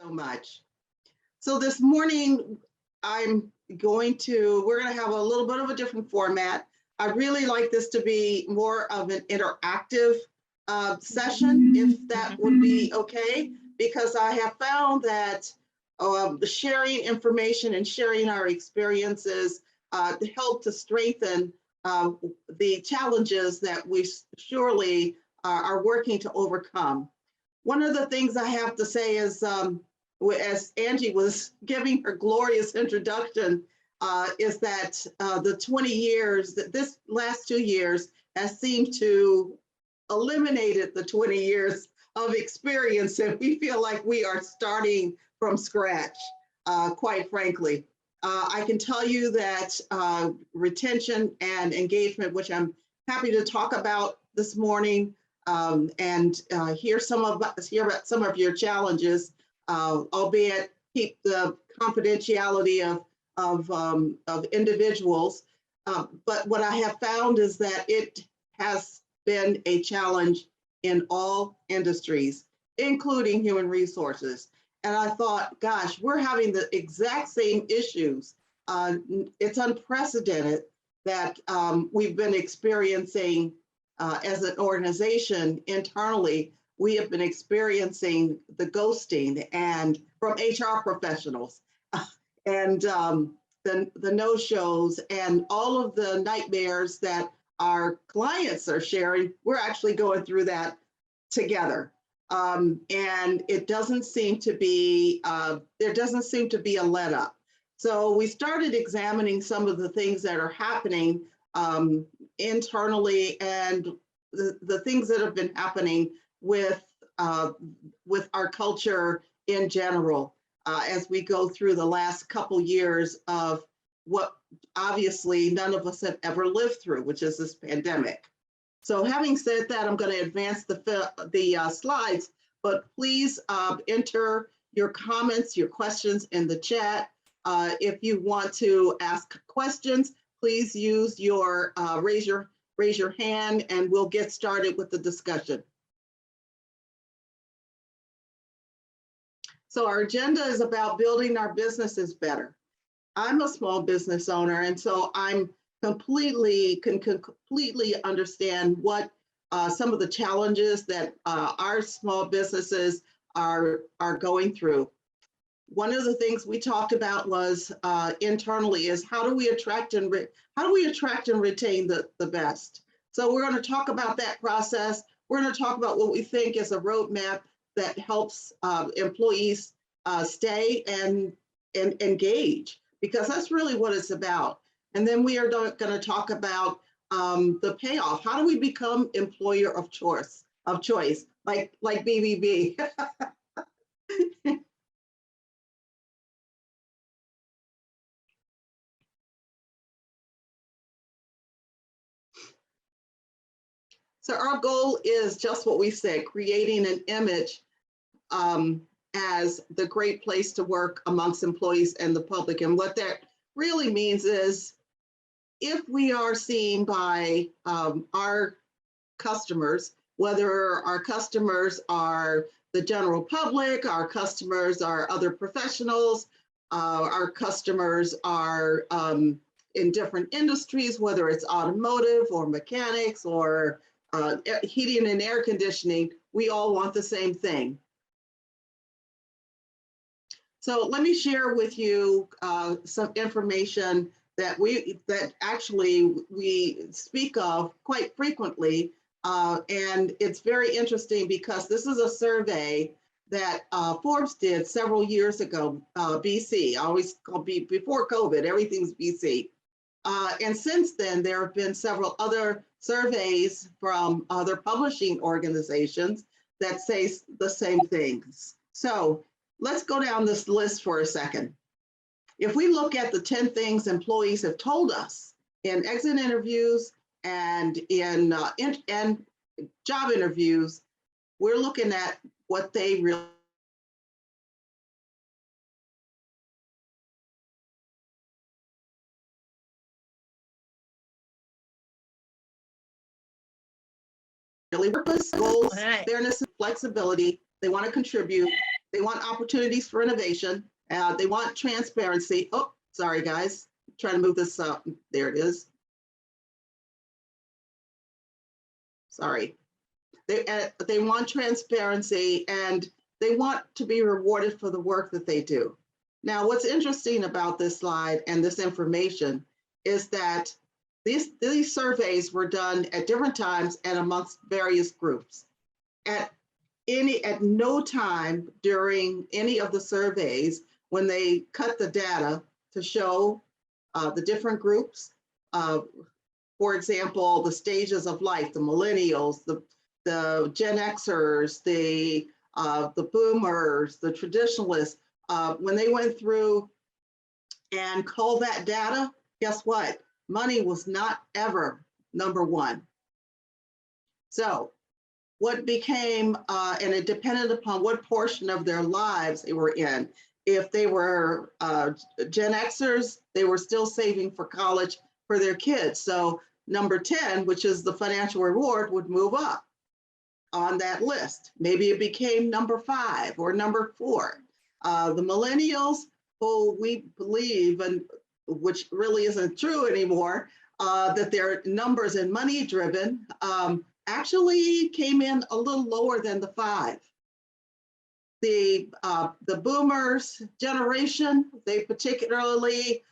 So much. So this morning, we're going to have a little bit of a different format. I really like this to be more of an interactive session, if that would be okay, because I have found that sharing information and sharing our experiences help to strengthen the challenges that we surely are working to overcome. One of the things I have to say is, as Angie was giving her glorious introduction, is that the 20 years, that this last 2 years has seemed to eliminated the 20 years of experience, and we feel like we are starting from scratch, quite frankly. I can tell you that retention and engagement, which I'm happy to talk about this morning, and hear about some of your challenges, albeit keep the confidentiality of individuals. But what I have found is that it has been a challenge in all industries, including human resources. And I thought, gosh, we're having the exact same issues. It's unprecedented that we've been experiencing as an organization internally. We have been experiencing the ghosting and from HR professionals and the no-shows and all of the nightmares that our clients are sharing. We're actually going through that together. And it doesn't seem to be, there doesn't seem to be a let up. So we started examining some of the things that are happening internally and the things that have been happening with our culture in general as we go through the last couple years of what obviously none of us have ever lived through, which is this pandemic. So having said that, I'm going to advance the slides, but please enter your comments, your questions in the chat. If you want to ask questions, please use your raise your hand and we'll get started with the discussion. So our agenda is about building our businesses better. I'm a small business owner, and so I'm can completely understand what some of the challenges that our small businesses are going through. One of the things we talked about was internally is how do we attract and retain the best. So we're going to talk about that process. We're going to talk about what we think is a roadmap that helps employees stay and engage, because that's really what it's about. And then we are going to talk about the payoff. How do we become employer of choice, like BBB? So our goal is just what we said, creating an image as the great place to work amongst employees and the public. And what that really means is, if we are seen by our customers, whether our customers are the general public, our customers are other professionals, our customers are in different industries, whether it's automotive or mechanics or heating and air conditioning, we all want the same thing. So let me share with you some information that actually we speak of quite frequently. And it's very interesting because this is a survey that Forbes did several years ago, BC, I always call before COVID, everything's BC. And since then, there have been several other surveys from other publishing organizations that say the same things. So let's go down this list for a second. If we look at the 10 things employees have told us in exit interviews and in job interviews, we're looking at what they really purpose, goals, fairness, and flexibility. They want to contribute. They want opportunities for innovation. They want transparency. Oh, sorry, guys. I'm trying to move this up. There it is. Sorry. They want transparency, and they want to be rewarded for the work that they do. Now, what's interesting about this slide and this information is that these surveys were done at different times and amongst various groups. At no time during any of the surveys, when they cut the data to show the different groups, for example, the stages of life, the millennials, the Gen Xers, the boomers, the traditionalists, when they went through and culled that data, guess what? Money was not ever number one. So what became, and it depended upon what portion of their lives they were in. If they were Gen Xers, they were still saving for college for their kids. So number 10, which is the financial reward, would move up on that list. Maybe it became number 5 or number 4. The millennials, who we believe, and which really isn't true anymore, that their numbers and money driven, actually came in a little lower than the 5. The boomers generation, they particularly,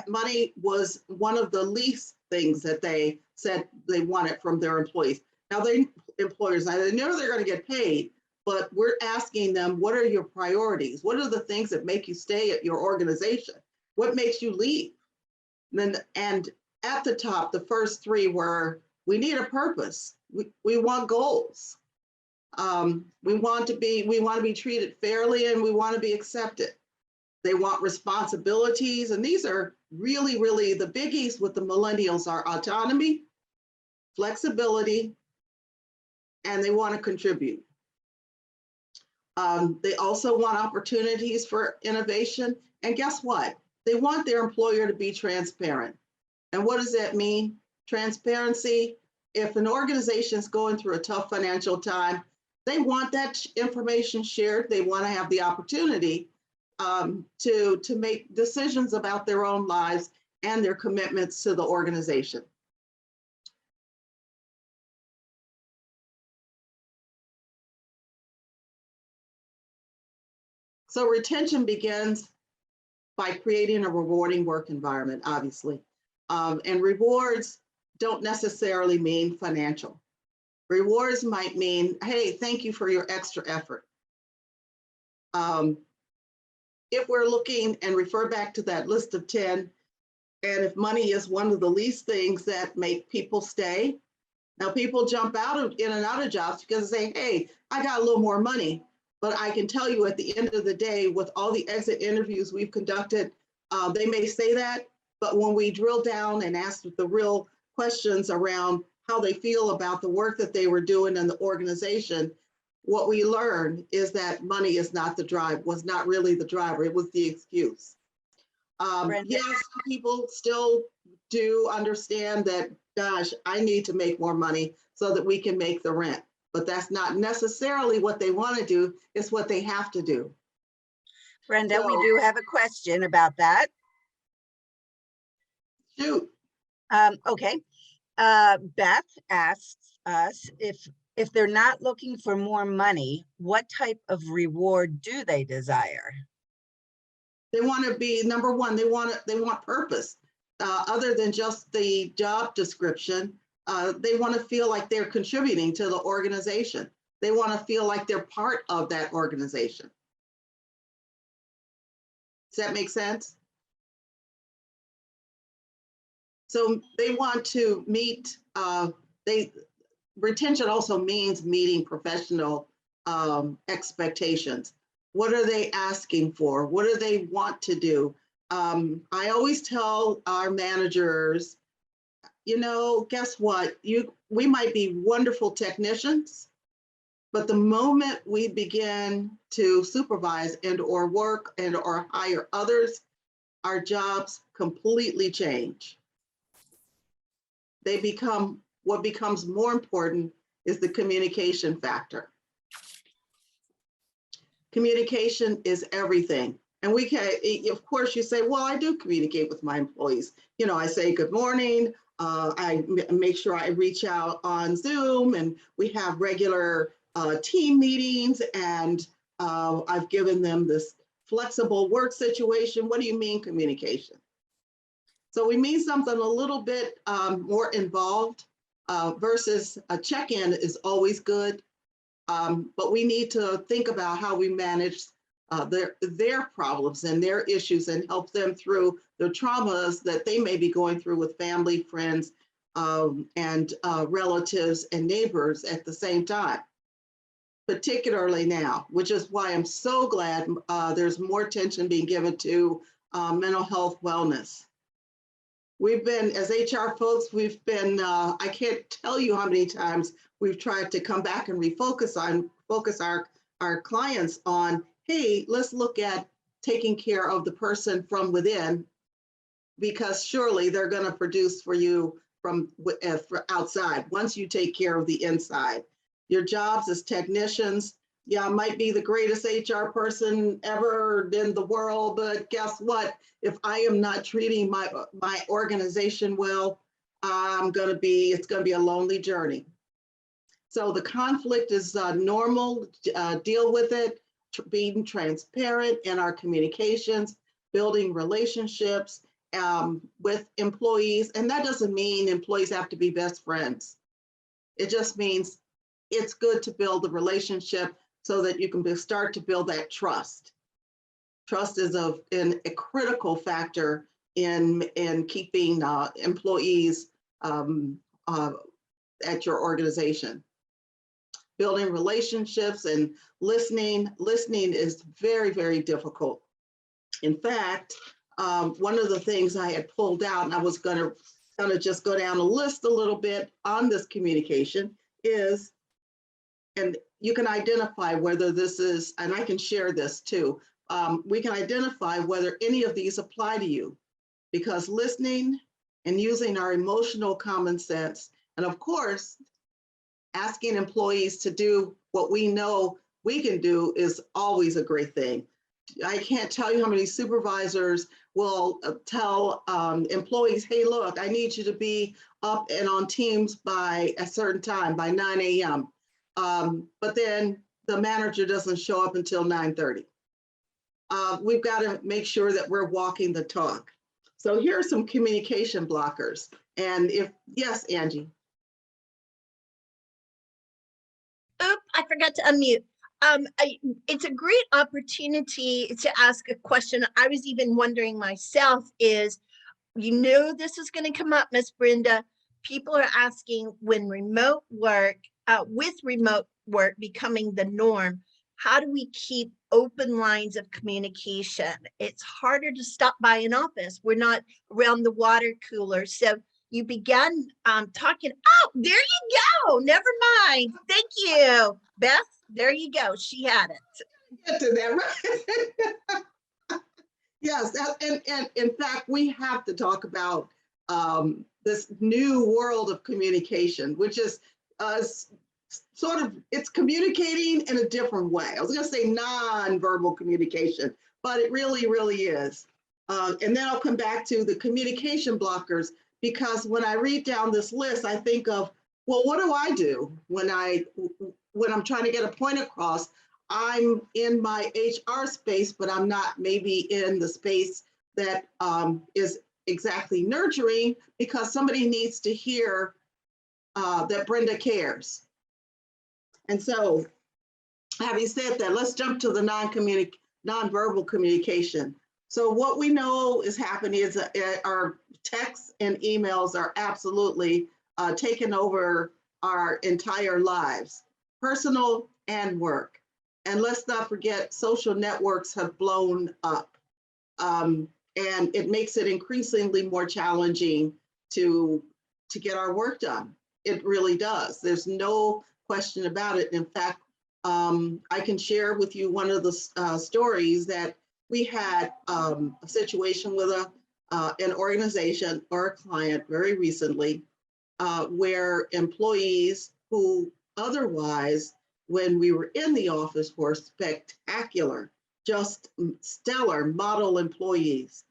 money was one of the least things that they said they wanted from their employees. Now they know they're going to get paid, but we're asking them, what are your priorities? What are the things that make you stay at your organization? What makes you leave? And at the top, the first 3 were, we need a purpose. We want goals. We want to be treated fairly, and we want to be accepted. They want responsibilities. And these are really, really the biggies with the millennials are autonomy, flexibility, and they want to contribute. They also want opportunities for innovation. And guess what? They want their employer to be transparent. And what does that mean? Transparency. If an organization is going through a tough financial time, they want that information shared. They want to have the opportunity to make decisions about their own lives and their commitments to the organization. So retention begins by creating a rewarding work environment, obviously. And rewards don't necessarily mean financial. Rewards might mean, hey, thank you for your extra effort. If we're looking and refer back to that list of 10, and if money is one of the least things that make people stay, now people jump in and out of jobs because they say, hey, I got a little more money. But I can tell you at the end of the day, with all the exit interviews we've conducted, they may say that, but when we drill down and ask the real questions around how they feel about the work that they were doing in the organization, what we learned is that money is not the drive, was not really the driver, it was the excuse. Yes, some people still do understand that, gosh, I need to make more money so that we can make the rent. But that's not necessarily what they want to do, it's what they have to do. Brenda, we do have a question about that. Shoot. Okay. Beth asks us if they're not looking for more money, what type of reward do they desire? They want to be, number one, they want purpose. Other than just the job description, they want to feel like they're contributing to the organization. They want to feel like they're part of that organization. Does that make sense? So they want to meet, retention also means meeting professional expectations. What are they asking for? What do they want to do? I always tell our managers, you know, guess what? We might be wonderful technicians, but the moment we begin to supervise and or work and or hire others, our jobs completely change. They become, what becomes more important is the communication factor. Communication is everything. And we can, of course, you say, well, I do communicate with my employees. You know, I say good morning. I make sure I reach out on Zoom, and we have regular team meetings, and I've given them this flexible work situation. What do you mean communication? So we mean something a little bit more involved versus a check-in is always good. But we need to think about how we manage their problems and their issues and help them through the traumas that they may be going through with family, friends, and relatives and neighbors at the same time, particularly now, which is why I'm so glad there's more attention being given to mental health wellness. We've been, as HR folks, we've been, I can't tell you how many times we've tried to come back and focus our clients on, hey, let's look at taking care of the person from within, because surely they're going to produce for you from outside once you take care of the inside. Your jobs as technicians, yeah, I might be the greatest HR person ever in the world, but guess what? If I am not treating my organization well, it's going to be a lonely journey. So the conflict is normal. Deal with it. Being transparent in our communications, building relationships with employees, and that doesn't mean employees have to be best friends. It just means it's good to build a relationship so that you can start to build that trust. Trust is a critical factor in keeping employees at your organization. Building relationships and listening is very, very difficult. In fact, one of the things I had pulled out, and I was going to just go down a list a little bit on this communication is, and you can identify whether this is, and I can share this too, we can identify whether any of these apply to you, because listening and using our emotional common sense, and of course, asking employees to do what we know we can do is always a great thing. I can't tell you how many supervisors will tell employees, hey, look, I need you to be up and on Teams by a certain time, by 9 a.m. But then the manager doesn't show up until 9:30. We've got to make sure that we're walking the talk. So here are some communication blockers. And yes, Angie. Oop, I forgot to unmute. It's a great opportunity to ask a question. I was even wondering myself is, this is going to come up, Miss Brenda. People are asking when remote work, with remote work becoming the norm, how do we keep open lines of communication? It's harder to stop by an office. We're not around the water cooler. So you began talking. Oh, there you go. Never mind. Thank you, Beth. There you go. She had it. Get to that, right? Yes, and in fact, we have to talk about this new world of communication, which is it's communicating in a different way. I was going to say non-verbal communication, but it really, really is. And then I'll come back to the communication blockers, because when I read down this list, I think of, well, what do I do when I'm trying to get a point across? I'm in my HR space, but I'm not maybe in the space that is exactly nurturing, because somebody needs to hear that Brenda cares. And so, having said that, let's jump to the non-verbal communication. So what we know is happening is our texts and emails are absolutely taking over our entire lives, personal and work. And let's not forget, social networks have blown up. And it makes it increasingly more challenging to get our work done. It really does. There's no question about it. In fact, I can share with you one of the stories that we had a situation with an organization or a client very recently where employees who otherwise when we were in the office were spectacular, just stellar model employees.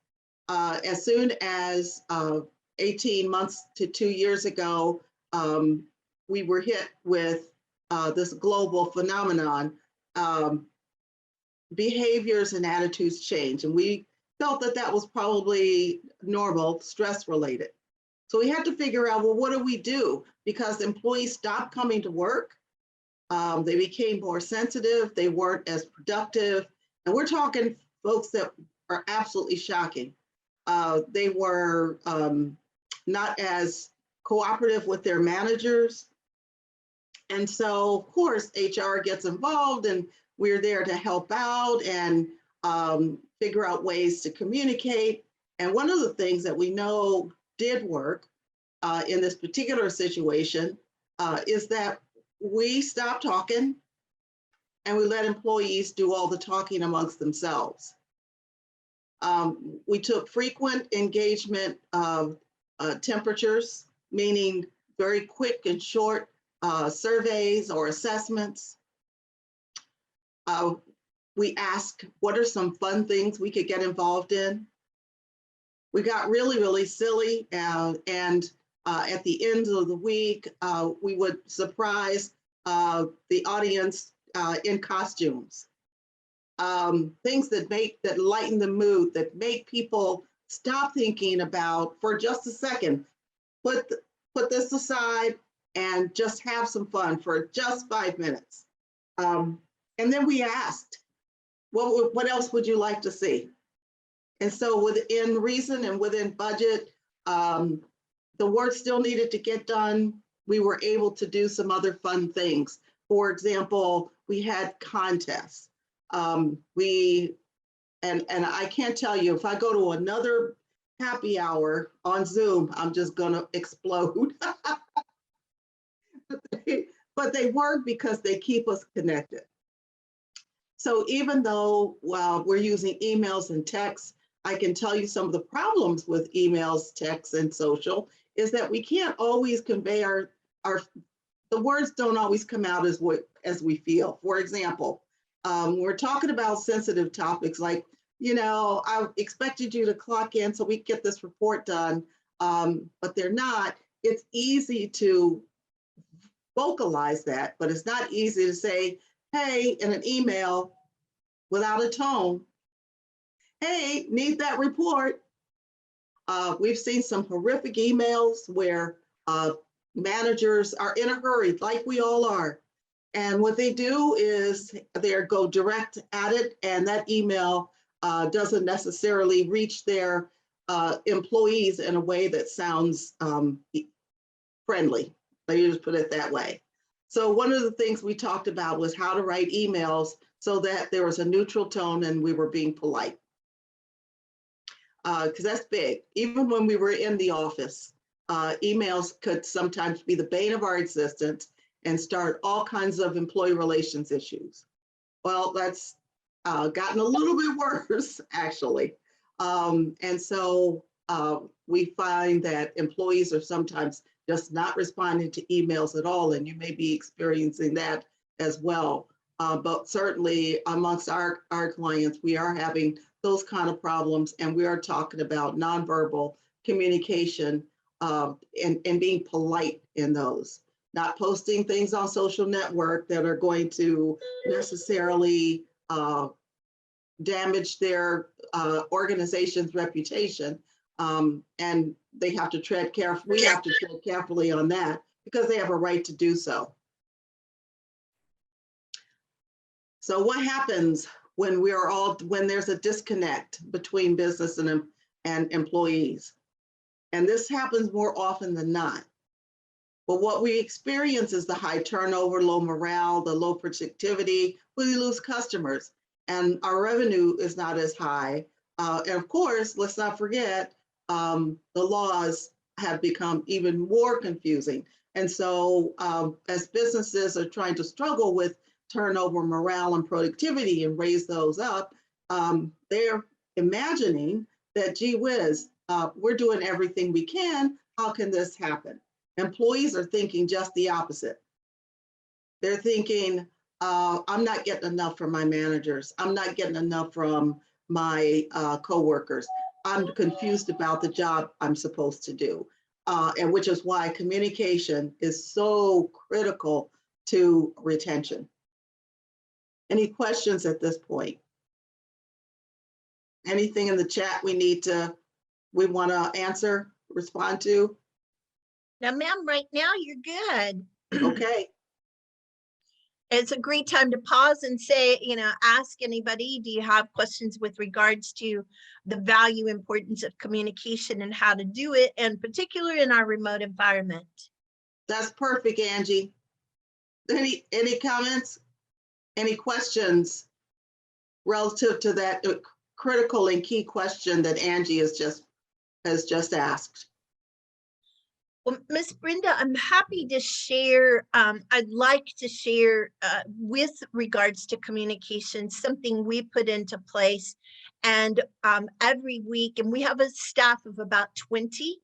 As soon as 18 months to 2 years ago, we were hit with this global phenomenon. Behaviors and attitudes change, and we felt that that was probably normal, stress related. So we had to figure out, well, what do we do? Because employees stopped coming to work. They became more sensitive. They weren't as productive. And we're talking folks that are absolutely shocking. They were not as cooperative with their managers. And so, of course, HR gets involved, and we're there to help out and figure out ways to communicate. And one of the things that we know did work in this particular situation is that we stopped talking and we let employees do all the talking amongst themselves. We took frequent engagement temperatures, meaning very quick and short surveys or assessments. We asked, what are some fun things we could get involved in? We got really, really silly, and at the end of the week, we would surprise the audience in costumes. Things that lighten the mood, that make people stop thinking about for just a second, put this aside and just have some fun for just 5 minutes. And then we asked, what else would you like to see? And so within reason and within budget, the work still needed to get done. We were able to do some other fun things. For example, we had contests. And I can't tell you, if I go to another happy hour on Zoom, I'm just gonna explode. But they work because they keep us connected. So even though we're using emails and texts, I can tell you some of the problems with emails, texts, and social is that we can't always convey the words don't always come out as we feel. For example, we're talking about sensitive topics like, I expected you to clock in so we can get this report done, but they're not. It's easy to vocalize that, but it's not easy to say, hey, in an email without a tone, hey, need that report. We've seen some horrific emails where managers are in a hurry, like we all are. And what they do is they go direct at it, and that email doesn't necessarily reach their employees in a way that sounds friendly. Let me just put it that way. So one of the things we talked about was how to write emails so that there was a neutral tone and we were being polite. Because that's big. Even when we were in the office, emails could sometimes be the bane of our existence and start all kinds of employee relations issues. Well, that's gotten a little bit worse, actually. And so we find that employees are sometimes just not responding to emails at all, and you may be experiencing that as well. But certainly amongst our clients, we are having those kind of problems, and we are talking about nonverbal communication and being polite in those. Not posting things on social network that are going to necessarily damage their organization's reputation. And they have to tread carefully. We have to tread carefully on that because they have a right to do so. So what happens when when there's a disconnect between business and employees? And this happens more often than not. But what we experience is the high turnover, low morale, the low productivity. We lose customers, and our revenue is not as high. And of course, let's not forget, the laws have become even more confusing. And so as businesses are trying to struggle with turnover, morale, and productivity and raise those up, they're imagining that, gee whiz, we're doing everything we can. How can this happen? Employees are thinking just the opposite. They're thinking, I'm not getting enough from my managers. I'm not getting enough from my coworkers. I'm confused about the job I'm supposed to do. And which is why communication is so critical to retention. Any questions at this point? Anything in the chat we want to answer, respond to? Now, ma'am, right now you're good. Okay. It's a great time to pause and say, ask anybody, do you have questions with regards to the value importance of communication and how to do it, and particularly in our remote environment? That's perfect, Angie. Any comments? Any questions relative to that critical and key question that Angie has just asked? Well, Miss Brenda, I'm happy to share. I'd like to share with regards to communication, something we put into place. And every week, and we have a staff of about 20,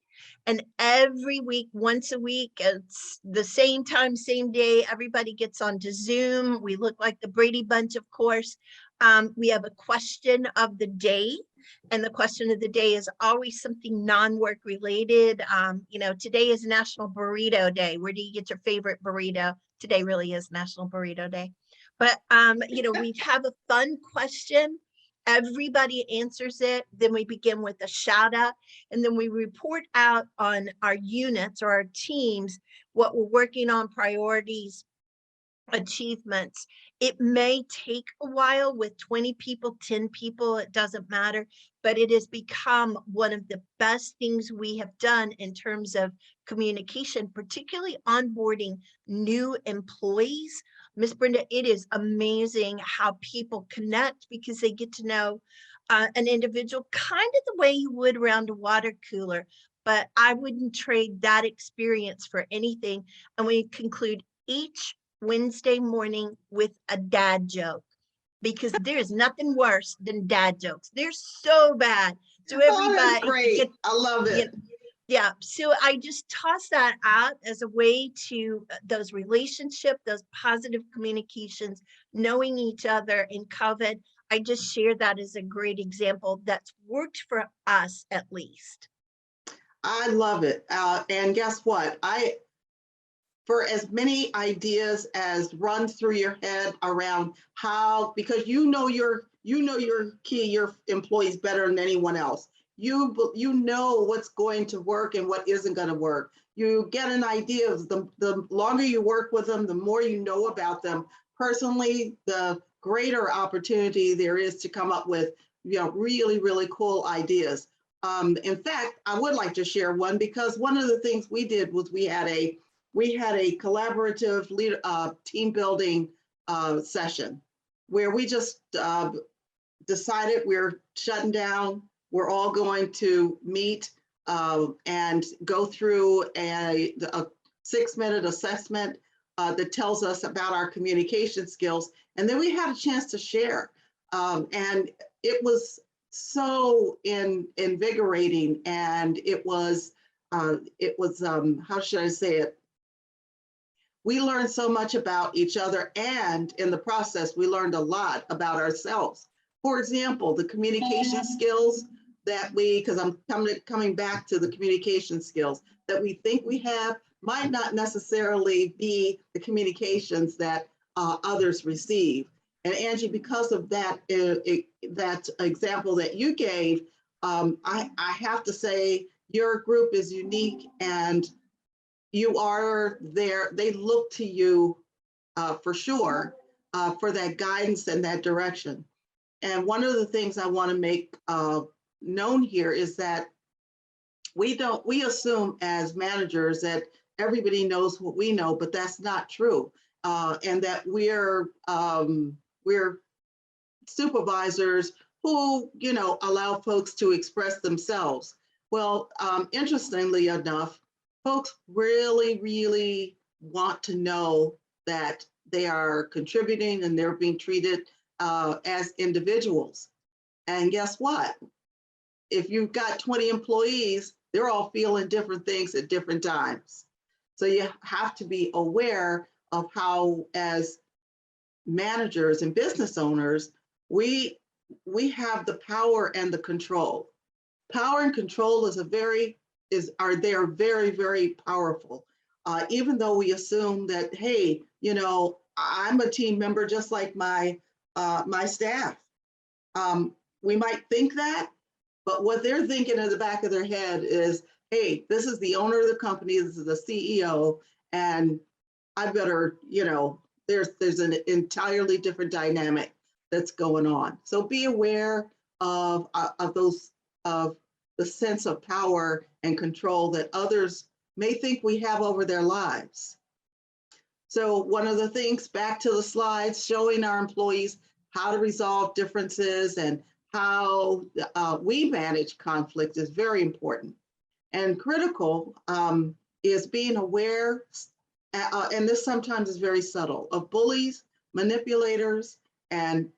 and every week, once a week, it's the same time, same day, everybody gets onto Zoom. We look like the Brady Bunch, of course. We have a question of the day. And the question of the day is always something non-work related. Today is National Burrito Day. Where do you get your favorite burrito? Today really is National Burrito Day. But, we have a fun question. Everybody answers it. Then we begin with a shout out. And then we report out on our units or our teams, what we're working on, priorities, achievements. It may take a while with 20 people, 10 people, it doesn't matter, but it has become one of the best things we have done in terms of communication, particularly onboarding new employees. Miss Brenda, it is amazing how people connect because they get to know an individual kind of the way you would around a water cooler, but I wouldn't trade that experience for anything. And we conclude each Wednesday morning with a dad joke, because there's nothing worse than dad jokes. They're so bad. So everybody, that's great. I love it. Yeah. So I just toss that out as a way to those relationships, those positive communications, knowing each other in COVID. I just shared that as a great example that's worked for us at least. I love it. And guess what? For as many ideas as run through your head around how, because your employees better than anyone else. You know what's going to work and what isn't going to work. You get an idea of the longer you work with them, the more you know about them personally, the greater opportunity there is to come up with really, really cool ideas. In fact, I would like to share one, because one of the things we did was we had a collaborative team building session where we just decided we're shutting down. We're all going to meet and go through a 6-minute assessment that tells us about our communication skills. And then we had a chance to share. And it was so invigorating, and it was how should I say it? We learned so much about each other, and in the process, we learned a lot about ourselves. For example, the communication skills that because I'm coming back to the communication skills that we think we have might not necessarily be the communications that others receive. And Angie, because of that, that example that you gave, I have to say your group is unique, and you are there. They look to you for sure for that guidance and that direction. And one of the things I want to make known here is that we assume as managers that everybody knows what we know, but that's not true. And that we're supervisors who, allow folks to express themselves. Well, interestingly enough, folks really, really want to know that they are contributing and they're being treated as individuals. And guess what? If you've got 20 employees, they're all feeling different things at different times. So you have to be aware of how, as managers and business owners, we have the power and the control. Power and control are very, very powerful. Even though we assume that, hey, you know, I'm a team member just like my staff. We might think that, but what they're thinking in the back of their head is, hey, this is the owner of the company, this is the CEO, and I better, you know, there's an entirely different dynamic that's going on. So be aware of the sense of power and control that others may think we have over their lives. So one of the things, back to the slides, showing our employees how to resolve differences and how we manage conflict is very important. And critical is being aware, and this sometimes is very subtle, of bullies, manipulators, and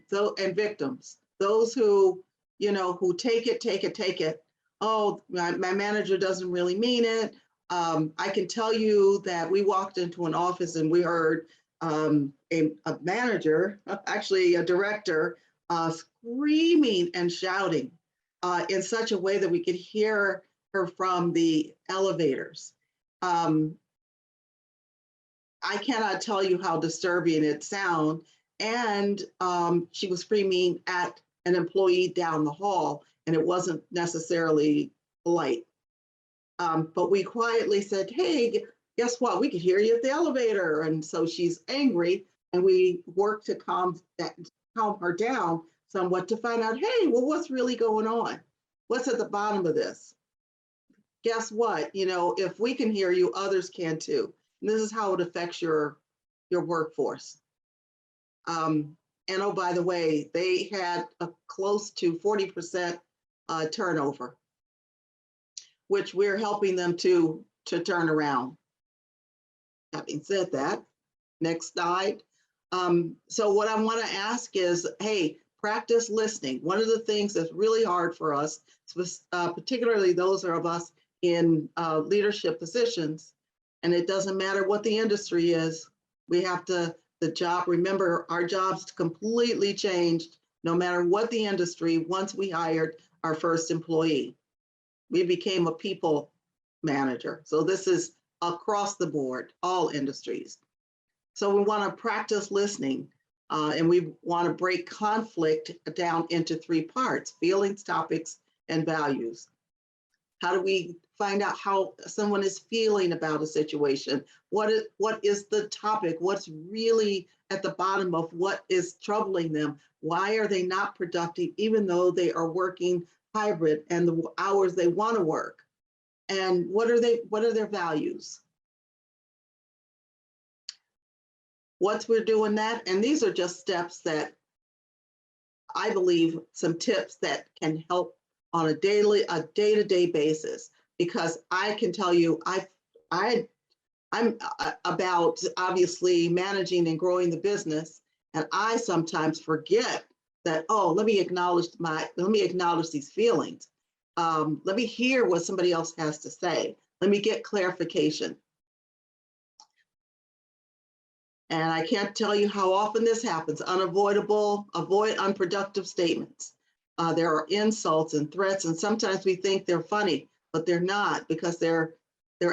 victims. Those who, you know, who take it. Oh, my manager doesn't really mean it. I can tell you that we walked into an office and we heard a manager, actually a director, screaming and shouting in such a way that we could hear her from the elevators. I cannot tell you how disturbing it sounded. And she was screaming at an employee down the hall, and it wasn't necessarily polite. But we quietly said, hey, guess what? We could hear you at the elevator. And so she's angry, and we worked to calm her down somewhat to find out, hey, well, what's really going on? What's at the bottom of this? Guess what? You know, if we can hear you, others can too. And this is how it affects your workforce. And oh, by the way, they had a close to 40% turnover, which we're helping them to turn around. Having said that, next slide. So what I want to ask is, hey, practice listening. One of the things that's really hard for us, particularly those of us in leadership positions, and it doesn't matter what the industry is, we have to, remember our jobs completely changed no matter what the industry once we hired our first employee. We became a people manager. So this is across the board, all industries. So we want to practice listening, and we want to break conflict down into 3 parts: feelings, topics, and values. How do we find out how someone is feeling about a situation? What is the topic? What's really at the bottom of what is troubling them? Why are they not productive, even though they are working hybrid and the hours they want to work? And what are their values? Once we're doing that, and these are just steps that I believe, some tips that can help on a day-to-day basis, because I can tell you, I'm about obviously managing and growing the business, and I sometimes forget that, oh, let me acknowledge these feelings. Let me hear what somebody else has to say. Let me get clarification. And I can't tell you how often this happens. Avoid unproductive statements. There are insults and threats, and sometimes we think they're funny, but they're not, because they're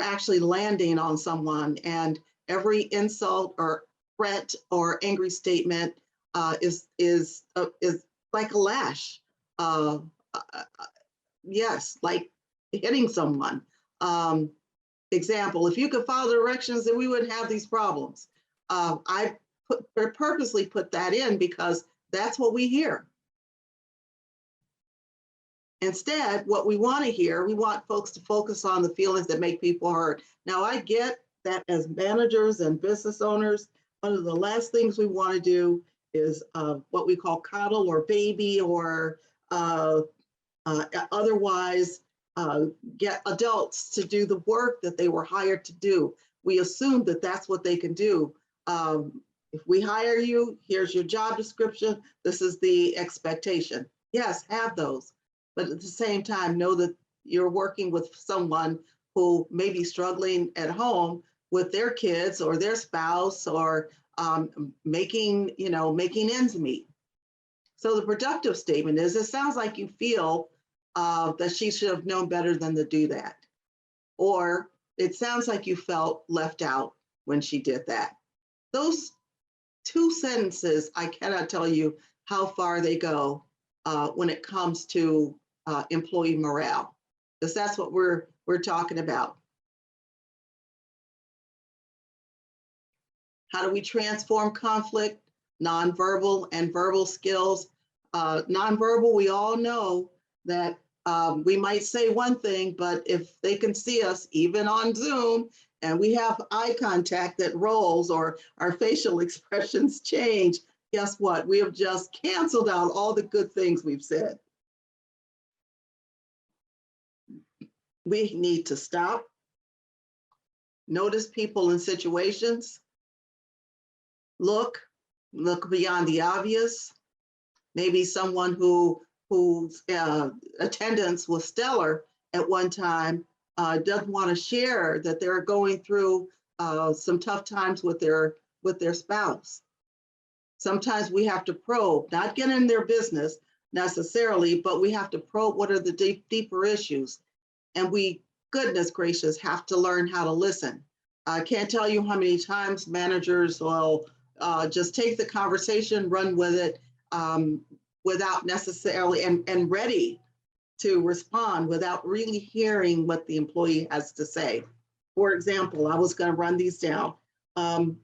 actually landing on someone. And every insult or threat or angry statement is like a lash. Yes, like hitting someone. Example: if you could follow directions, then we wouldn't have these problems. I purposely put that in because that's what we hear. Instead, what we want to hear, we want folks to focus on the feelings that make people hurt. Now, I get that as managers and business owners, one of the last things we want to do is what we call coddle or baby or otherwise get adults to do the work that they were hired to do. We assume that that's what they can do. If we hire you, here's your job description. This is the expectation. Yes, have those. But at the same time, know that you're working with someone who may be struggling at home with their kids or their spouse or making ends meet. So the productive statement is, it sounds like you feel that she should have known better than to do that. Or it sounds like you felt left out when she did that. Those two sentences, I cannot tell you how far they go when it comes to employee morale, because that's what we're talking about. How do we transform conflict? Nonverbal and verbal skills. Nonverbal, we all know that we might say one thing, but if they can see us, even on Zoom, and we have eye contact that rolls or our facial expressions change, guess what? We have just canceled out all the good things we've said. We need to stop, notice people and situations, look beyond the obvious. Maybe someone whose attendance was stellar at one time doesn't want to share that they're going through some tough times with their spouse. Sometimes we have to probe, not get in their business necessarily, but we have to probe what are the deeper issues. And we, goodness gracious, have to learn how to listen. I can't tell you how many times managers will just take the conversation, run with it without necessarily, and ready to respond without really hearing what the employee has to say. For example, I was going to run these down. And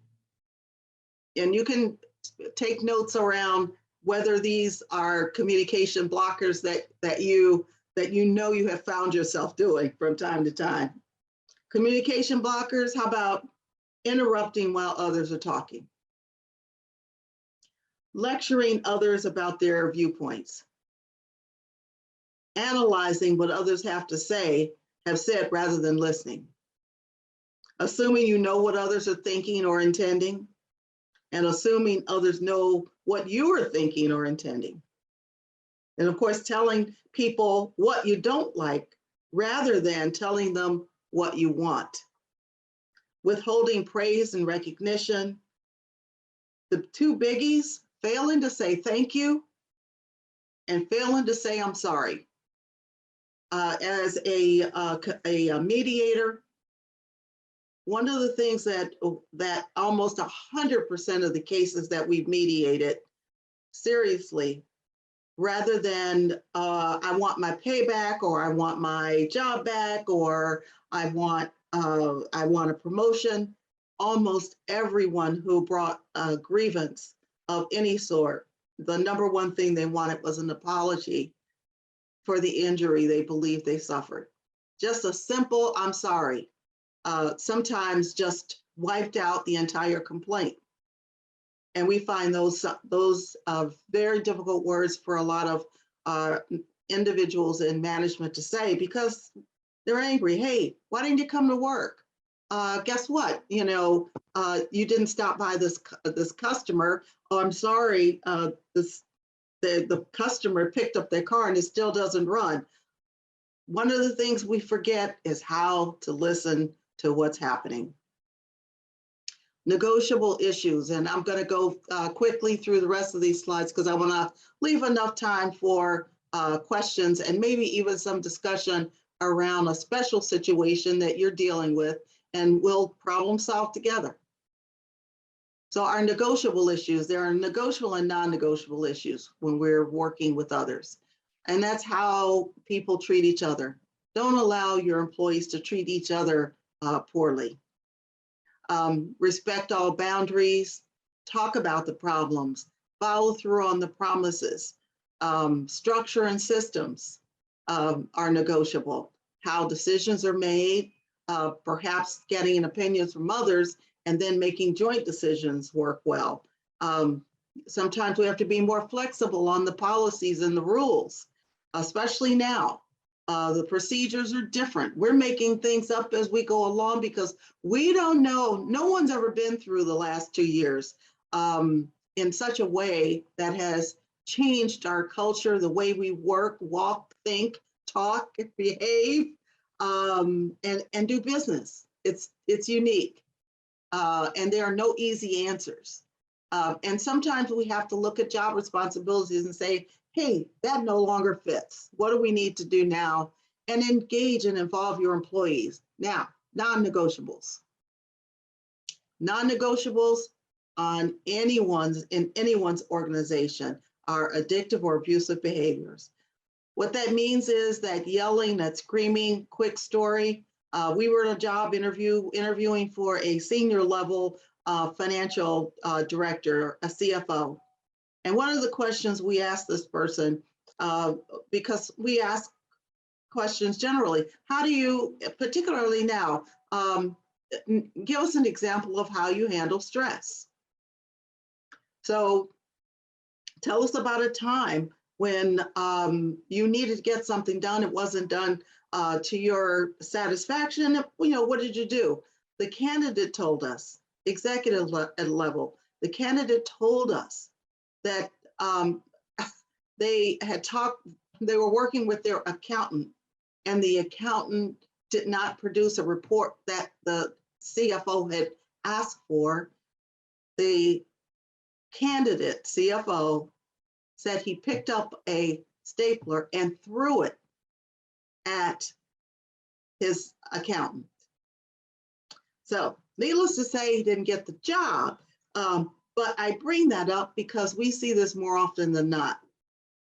you can take notes around whether these are communication blockers that you know you have found yourself doing from time to time. Communication blockers, how about interrupting while others are talking? Lecturing others about their viewpoints. Analyzing what others have said rather than listening. Assuming you know what others are thinking or intending, and assuming others know what you are thinking or intending. And of course, telling people what you don't like rather than telling them what you want. Withholding praise and recognition. The two biggies, failing to say thank you and failing to say I'm sorry. As a mediator, one of the things that almost 100% of the cases that we've mediated, seriously, rather than I want my payback, or I want my job back, or I want a promotion, almost everyone who brought a grievance of any sort, the number one thing they wanted was an apology for the injury they believed they suffered. Just a simple I'm sorry. Sometimes just wiped out the entire complaint. And we find those very difficult words for a lot of individuals in management to say, because they're angry. Hey, why didn't you come to work? Guess what? You didn't stop by this customer. Oh, I'm sorry. The customer picked up their car and it still doesn't run. One of the things we forget is how to listen to what's happening. Negotiable issues, and I'm going to go quickly through the rest of these slides because I want to leave enough time for questions and maybe even some discussion around a special situation that you're dealing with, and we'll problem solve together. So our negotiable issues, there are negotiable and non-negotiable issues when we're working with others. And that's how people treat each other. Don't allow your employees to treat each other poorly. Respect all boundaries, talk about the problems, follow through on the promises. Structure and systems are negotiable. How decisions are made, perhaps getting opinions from others and then making joint decisions work well. Sometimes we have to be more flexible on the policies and the rules, especially now. The procedures are different. We're making things up as we go along because we don't know, no one's ever been through the last 2 years in such a way that has changed our culture, the way we work, walk, think, talk, behave, and do business. It's unique. and there are no easy answers. And sometimes we have to look at job responsibilities and say, hey, that no longer fits. What do we need to do now? And engage and involve your employees. Now, non-negotiables. Non-negotiables in anyone's organization are addictive or abusive behaviors. What that means is that yelling, that screaming, quick story. We were in a job interviewing for a senior level financial director, a CFO. And one of the questions we asked this person, because we ask questions generally, how do you, particularly now, give us an example of how you handle stress. So tell us about a time when you needed to get something done, it wasn't done to your satisfaction. What did you do? The candidate told us, executive level, the candidate told us that they were working with their accountant, and the accountant did not produce a report that the CFO had asked for. The candidate CFO said he picked up a stapler and threw it at his accountant. So needless to say, he didn't get the job. But I bring that up because we see this more often than not.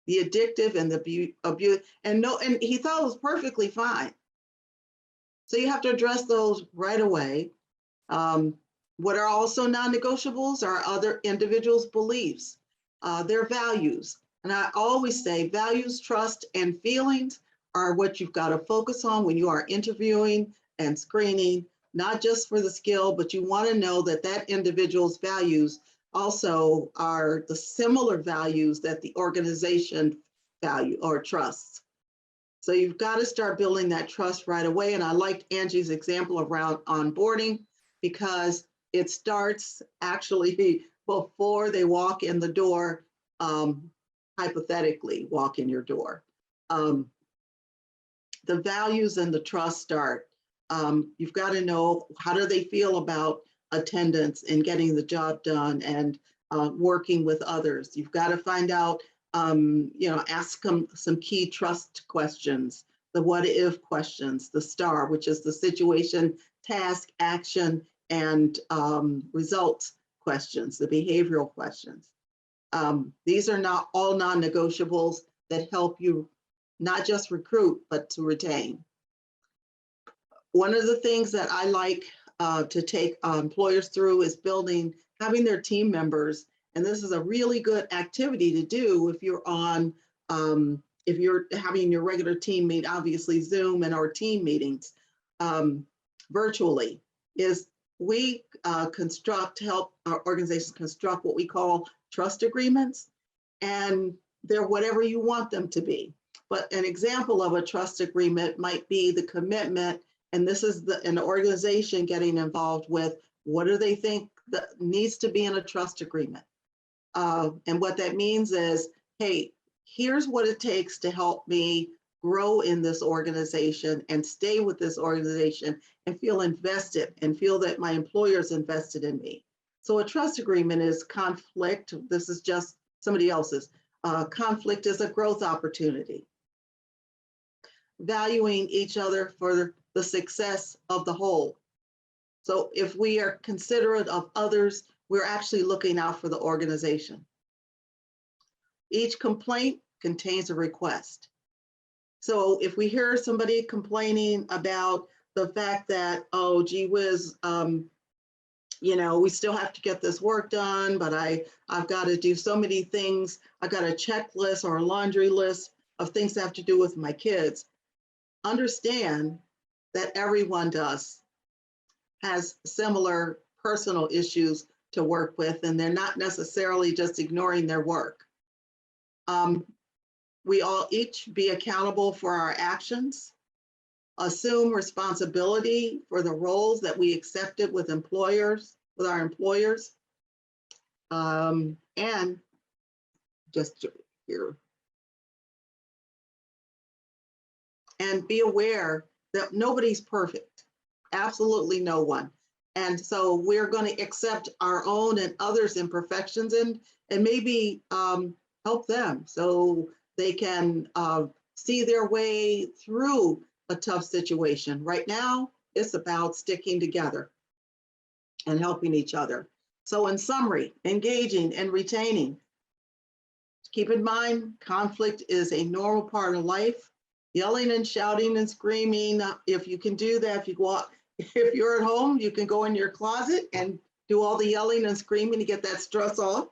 The addictive and the abuse, and he thought it was perfectly fine. So you have to address those right away. What are also non-negotiables are other individuals' beliefs, their values. And I always say values, trust, and feelings are what you've got to focus on when you are interviewing and screening, not just for the skill, but you want to know that that individual's values also are the similar values that the organization value or trusts. So you've got to start building that trust right away. And I liked Angie's example around onboarding because it starts actually before they walk in the door, hypothetically walk in your door. The values and the trust start. You've got to know, how do they feel about attendance and getting the job done and working with others. You've got to find out, ask them some key trust questions, the what if questions, the STAR, which is the situation, task, action, and results questions, the behavioral questions. These are not all non-negotiables that help you not just recruit, but to retain. One of the things that I like to take employers through is having their team members, and this is a really good activity to do if you're on, if you're having your regular team meet, obviously Zoom and our team meetings virtually, is we help our organizations construct what we call trust agreements, and they're whatever you want them to be. But an example of a trust agreement might be the commitment, and this is an organization getting involved with what do they think that needs to be in a trust agreement. And what that means is, hey, here's what it takes to help me grow in this organization and stay with this organization and feel invested and feel that my employer is invested in me. So a trust agreement is conflict. This is just somebody else's. Conflict is a growth opportunity. Valuing each other for the success of the whole. So if we are considerate of others, we're actually looking out for the organization. Each complaint contains a request. So if we hear somebody complaining about the fact that, oh, gee whiz, we still have to get this work done, but I've got to do so many things. I've got a checklist or a laundry list of things that have to do with my kids. Understand that everyone has similar personal issues to work with, and they're not necessarily just ignoring their work. We all each be accountable for our actions, assume responsibility for the roles that we accepted with our employers, and just here. And be aware that nobody's perfect, absolutely no one. And so we're going to accept our own and others' imperfections and maybe help them so they can see their way through a tough situation. Right now, it's about sticking together and helping each other. So in summary, engaging and retaining. Keep in mind, conflict is a normal part of life. Yelling and shouting and screaming, if you can do that, if you're at home, you can go in your closet and do all the yelling and screaming to get that stress off,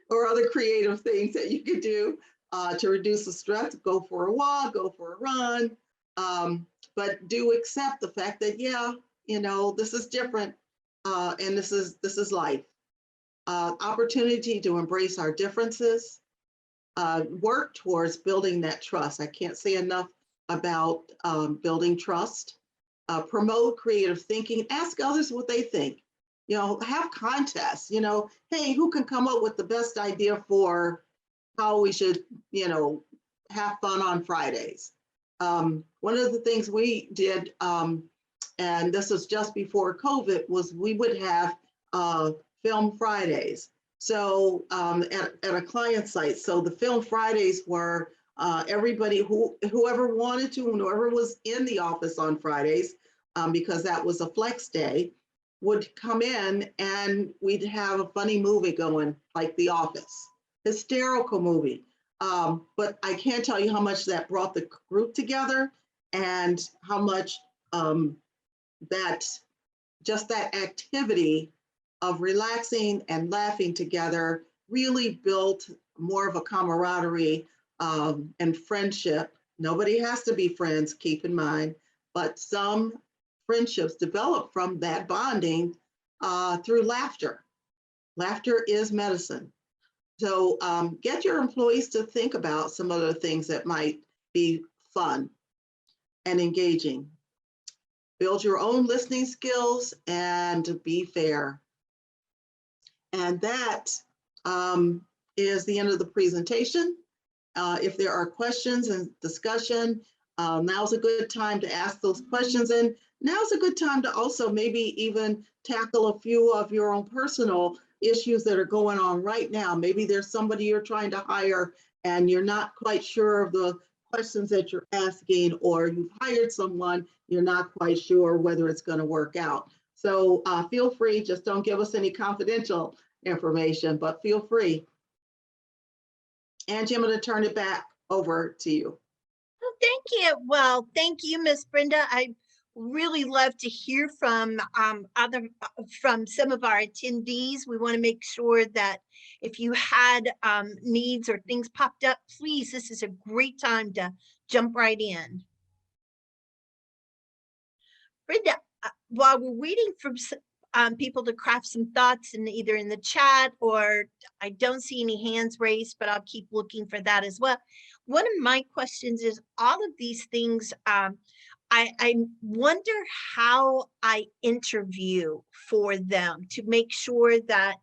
or other creative things that you could do to reduce the stress. Go for a walk, go for a run, but do accept the fact that, yeah, this is different, and this is life. Opportunity to embrace our differences. Work towards building that trust. I can't say enough about building trust. Promote creative thinking. Ask others what they think. Have contests. Hey, who can come up with the best idea for how we should, have fun on Fridays? One of the things we did, and this was just before COVID, was we would have film Fridays. So at a client site, so the Film Fridays were everybody whoever wanted to, whoever was in the office on Fridays, because that was a flex day, would come in and we'd have a funny movie going, like The Office, hysterical movie. But I can't tell you how much that brought the group together, and how much that activity of relaxing and laughing together really built more of a camaraderie and friendship. Nobody has to be friends, keep in mind, but some friendships develop from that bonding through laughter. Laughter is medicine. So get your employees to think about some other things that might be fun and engaging. Build your own listening skills and be fair. And that is the end of the presentation. If there are questions and discussion, now's a good time to ask those questions. And now's a good time to also maybe even tackle a few of your own personal issues that are going on right now. Maybe there's somebody you're trying to hire and you're not quite sure of the questions that you're asking, or you've hired someone, you're not quite sure whether it's going to work out. So feel free, just don't give us any confidential information, but feel free. Angie, I'm going to turn it back over to you. Oh, thank you. Well, thank you, Miss Brenda. I really love to hear from from some of our attendees. We want to make sure that if you had needs or things popped up, please, this is a great time to jump right in. Brenda, while we're waiting for people to craft some thoughts in either in the chat, or I don't see any hands raised, but I'll keep looking for that as well. One of my questions is, all of these things, I wonder how I interview for them to make sure that,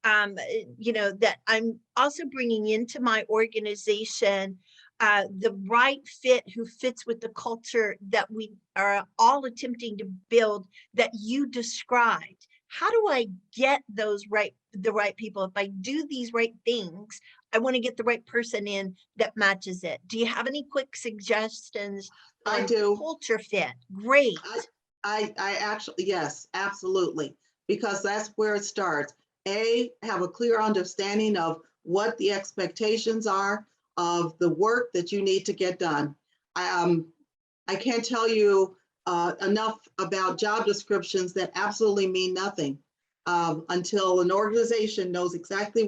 that I'm also bringing into my organization the right fit, who fits with the culture that we are all attempting to build that you described. How do I get the right people? If I do these right things, I want to get the right person in that matches it. Do you have any quick suggestions? I do. Culture fit. Great. I actually, yes, absolutely. Because that's where it starts. Have a clear understanding of what the expectations are of the work that you need to get done. I can't tell you enough about job descriptions that absolutely mean nothing until an organization knows exactly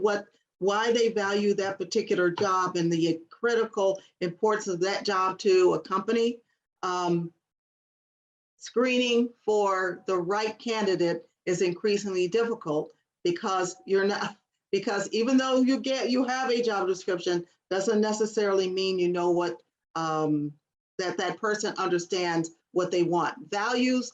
why they value that particular job and the critical importance of that job to a company. Screening for the right candidate is increasingly difficult because even though you have a job description, doesn't necessarily mean you know what that person understands what they want. Values,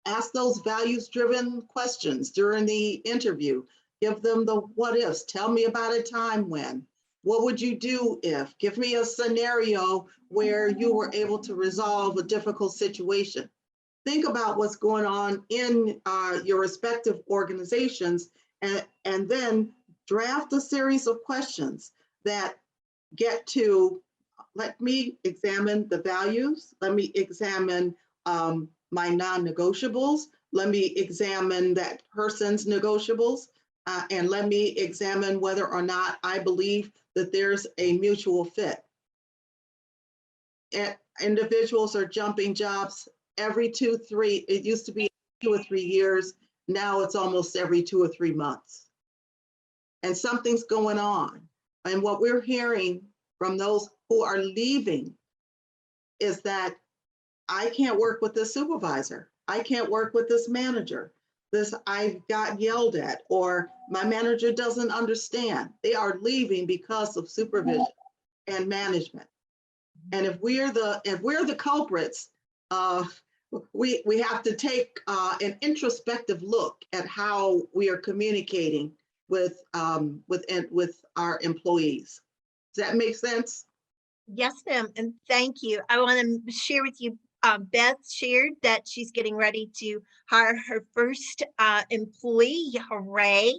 ask those values-driven questions during the interview. Give them the what ifs. Tell me about a time when. What would you do if? Give me a scenario where you were able to resolve a difficult situation. think about what's going on in your respective organizations, and then draft a series of questions that get to, let me examine the values, let me examine my non-negotiables, let me examine that person's negotiables, and let me examine whether or not I believe that there's a mutual fit. And individuals are jumping jobs every 2-3, it used to be 2 or 3 years, now it's almost every 2 or 3 months. And something's going on. And what we're hearing from those who are leaving is that I can't work with this supervisor. I can't work with this manager. I got yelled at, or my manager doesn't understand. They are leaving because of supervision and management. And if we're the culprits, we have to take an introspective look at how we are communicating with our employees. Does that make sense? Yes, ma'am, and thank you. I want to share with you, Beth shared that she's getting ready to hire her first employee, hooray,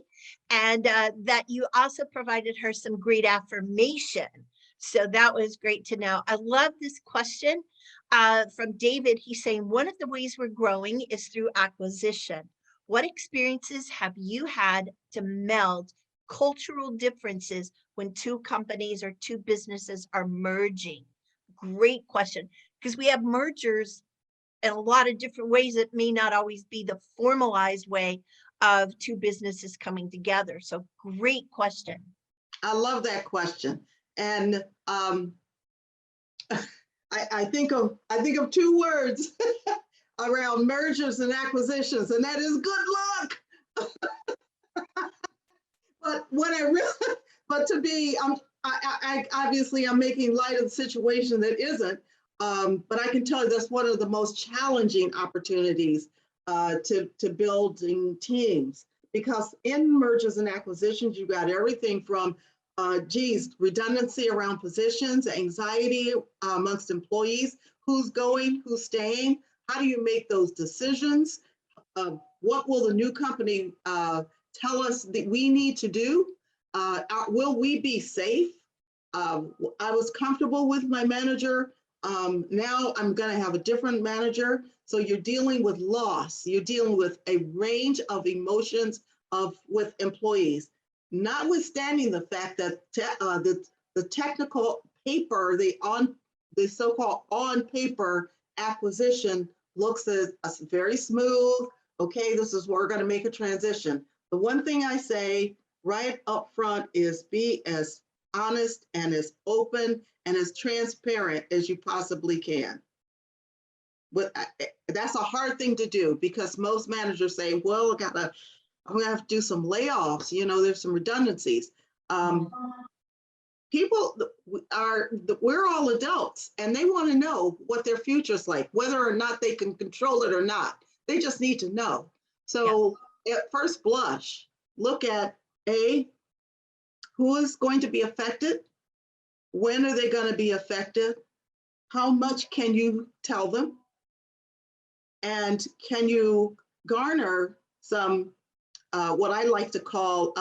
and that you also provided her some great affirmation. So that was great to know. I love this question from David. He's saying, one of the ways we're growing is through acquisition. What experiences have you had to meld cultural differences when two companies or two businesses are merging? Great question, because we have mergers in a lot of different ways. It may not always be the formalized way of two businesses coming together. So great question. I love that question. And I think of 2 words around mergers and acquisitions, and that is good luck. But what I really, but to be, I obviously I'm making light of the situation that isn't, but I can tell you that's one of the most challenging opportunities to building teams, because in mergers and acquisitions, you've got everything from redundancy around positions, anxiety amongst employees, who's going, who's staying, how do you make those decisions? What will the new company tell us that we need to do? Will we be safe? I was comfortable with my manager. Now I'm going to have a different manager. So you're dealing with loss. You're dealing with a range of emotions with employees, notwithstanding the fact that the technical paper, the so-called on paper acquisition looks as very smooth. Okay, this is where we're going to make a transition. The one thing I say right up front is be as honest and as open and as transparent as you possibly can. But that's a hard thing to do, because most managers say, well, I'm gonna have to do some layoffs, there's some redundancies. We're all adults, and they want to know what their future's like, whether or not they can control it or not. They just need to know. So at first blush, look at who is going to be affected? When are they going to be affected? How much can you tell them? And can you garner some, what I like to call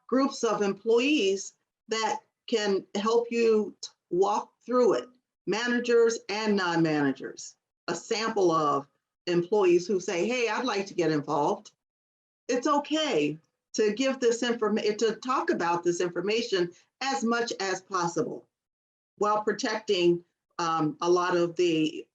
groups of employees that can help you walk through it, managers and non-managers, a sample of employees who say, hey, I'd like to get involved. It's okay to give this information, to talk about this information as much as possible, while protecting a lot of the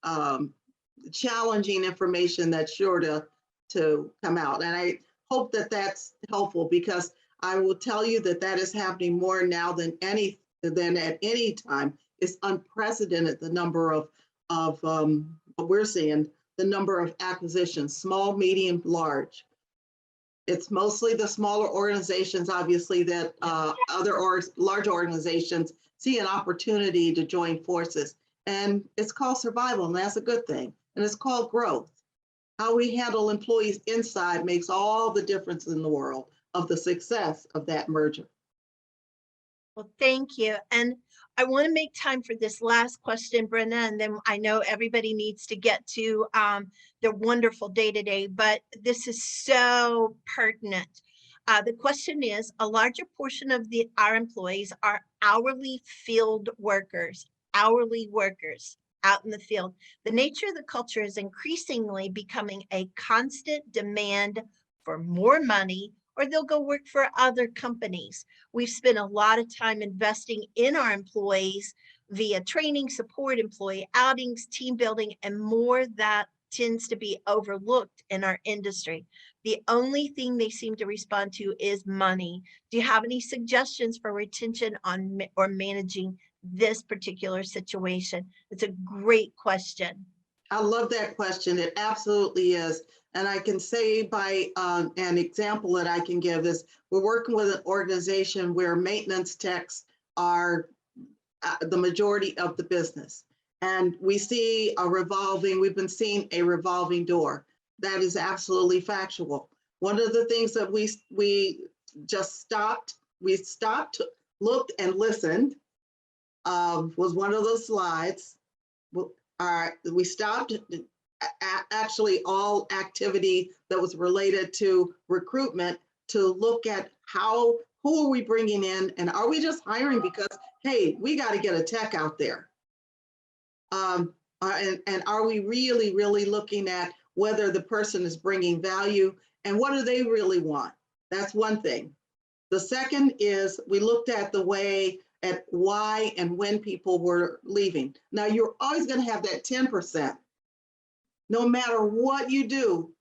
challenging information that's sure to come out. And I hope that that's helpful, because I will tell you that is happening more now than at any time. It's unprecedented, the number of what we're seeing, the number of acquisitions, small, medium, large. It's mostly the smaller organizations, obviously, that large organizations see an opportunity to join forces. And it's called survival, and that's a good thing. And it's called growth. How we handle employees inside makes all the difference in the world of the success of that merger. Well, thank you. And I want to make time for this last question, Brenda, and then I know everybody needs to get to their wonderful day-to-day, but this is so pertinent. The question is, a larger portion of our employees are hourly field workers, hourly workers out in the field. The nature of the culture is increasingly becoming a constant demand for more money, or they'll go work for other companies. We've spent a lot of time investing in our employees via training, support, employee outings, team building, and more that tends to be overlooked in our industry. The only thing they seem to respond to is money. Do you have any suggestions for retention on or managing this particular situation? It's a great question. I love that question. It absolutely is. And I can say by an example that I can give is we're working with an organization where maintenance techs are the majority of the business. And we see we've been seeing a revolving door. That is absolutely factual. One of the things that we just stopped, looked and listened was one of those slides. We stopped actually all activity that was related to recruitment to look at who are we bringing in, and are we just hiring because, hey, we got to get a tech out there? And are we really, really looking at whether the person is bringing value and what do they really want? That's one thing. The second is we looked at why and when people were leaving. Now you're always going to have that 10%, no matter what you do,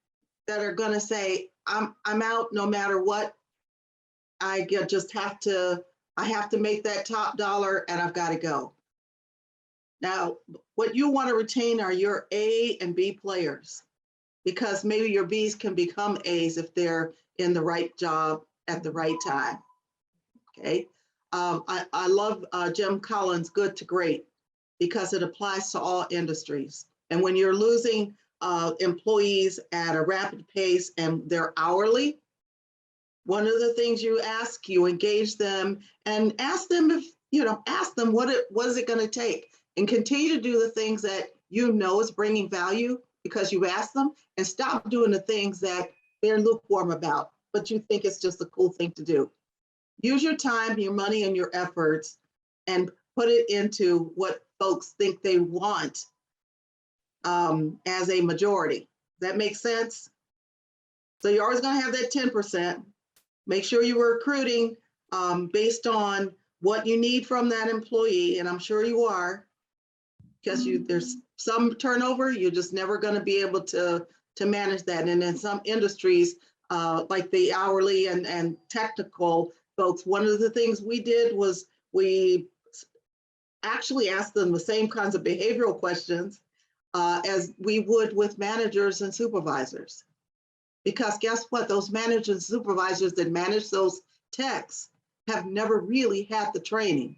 that are going to say, I'm out no matter what. I have to make that top dollar and I've got to go. Now, what you want to retain are your A and B players, because maybe your Bs can become As if they're in the right job at the right time. Okay. I love Jim Collins' good to great, because it applies to all industries. And when you're losing employees at a rapid pace and they're hourly, one of the things you engage them and ask them what is it going to take, and continue to do the things that you know is bringing value because you asked them, and stop doing the things that they're lukewarm about, but you think it's just a cool thing to do. Use your time, your money, and your efforts and put it into what folks think they want as a majority. Does that make sense? So you're always going to have that 10%. Make sure you were recruiting based on what you need from that employee, and I'm sure you are, because there's some turnover. You're just never going to be able to manage that. And in some industries, like the hourly and technical folks, one of the things we did was we actually asked them the same kinds of behavioral questions as we would with managers and supervisors. Because guess what? Those managers and supervisors that manage those techs have never really had the training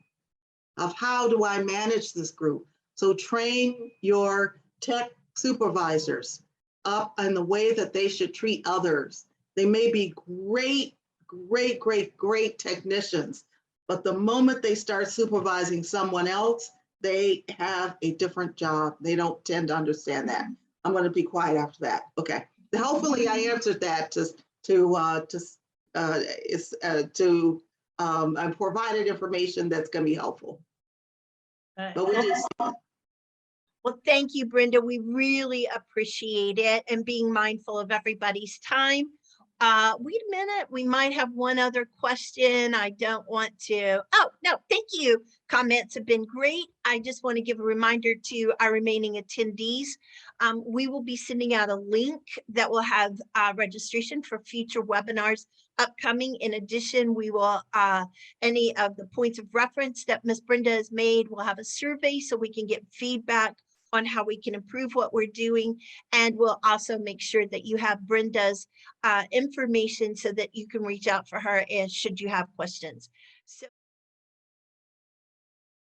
of how do I manage this group. So train your tech supervisors up in the way that they should treat others. They may be great technicians, but the moment they start supervising someone else, they have a different job. They don't tend to understand that. I'm going to be quiet after that. Okay. Hopefully I answered that I provided information that's going to be helpful. But we did. Well, thank you, Brenda. We really appreciate it, and being mindful of everybody's time. Wait a minute, we might have one other question. I don't want to, oh, no, thank you. Comments have been great. I just want to give a reminder to our remaining attendees. We will be sending out a link that will have registration for future webinars upcoming. In addition, we will, any of the points of reference that Ms. Brenda has made, we'll have a survey so we can get feedback on how we can improve what we're doing. And we'll also make sure that you have Brenda's information so that you can reach out for her should you have questions. So